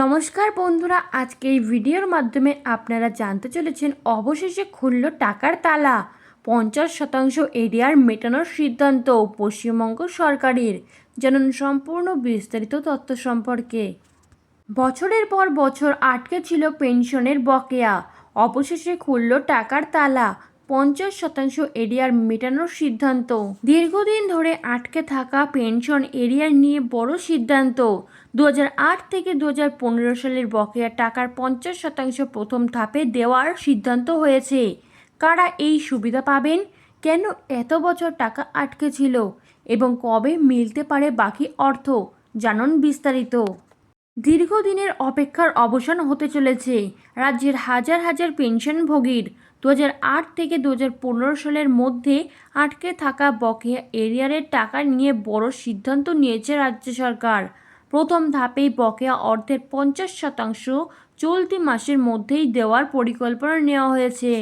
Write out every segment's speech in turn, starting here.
নমস্কার বন্ধুরা, আজকে এই ভিডিওর মাধ্যমে আপনারা জানতে চলেছেন অবশেষে খুলল টাকার তালা। 50% এডিআর মেটানোর সিদ্ধান্ত পশ্চিমবঙ্গ সরকারের। জানুন সম্পূর্ণ বিস্তারিত তথ্য সম্পর্কে। বছরের পর বছর আটকে ছিল পেনশনের বকেয়া, অবশেষে খুলল টাকার তালা। 50% এরিয়ার মেটানোর সিদ্ধান্ত। দীর্ঘদিন ধরে আটকে থাকা পেনশন এরিয়ার নিয়ে বড় সিদ্ধান্ত। 2008 থেকে 2015 সালের বকেয়া টাকার 50% প্রথম ধাপে দেওয়ার সিদ্ধান্ত হয়েছে। কারা এই সুবিধা পাবেন, কেন এত বছর টাকা আটকে ছিল এবং কবে মিলতে পারে বাকি অর্থ, জানুন বিস্তারিত। দীর্ঘদিনের অপেক্ষার অবসান হতে চলেছে রাজ্যের হাজার হাজার পেনশনভোগীর। 2008 থেকে 2015 সালের মধ্যে আটকে থাকা বকেয়া এরিয়ারের টাকা নিয়ে বড় সিদ্ধান্ত নিয়েছে রাজ্য সরকার। প্রথম ধাপেই বকেয়া অর্থের 50% চলতি মাসের মধ্যেই দেওয়ার পরিকল্পনা নেওয়া হয়েছে।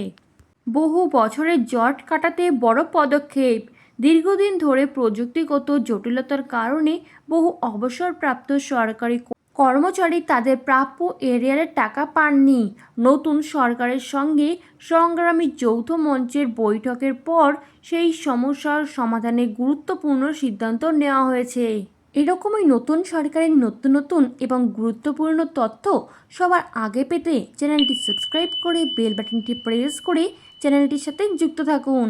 বহু বছরের জট কাটাতে বড় পদক্ষেপ। দীর্ঘদিন ধরে প্রযুক্তিগত জটিলতার কারণে বহু অবসরপ্রাপ্ত সরকারি কর্মচারী তাদের প্রাপ্য এরিয়ারের টাকা পাননি। নতুন সরকারের সঙ্গে সংগ্রামী যৌথ মঞ্চের বৈঠকের পর সেই সমস্যার সমাধানে গুরুত্বপূর্ণ সিদ্ধান্ত নেওয়া হয়েছে। এরকমই নতুন সরকারের নতুন নতুন এবং গুরুত্বপূর্ণ তথ্য সবার আগে পেতে চ্যানেলটি সাবস্ক্রাইব করে বেল বাটনটি প্রেস করে চ্যানেলটির সাথে যুক্ত থাকুন।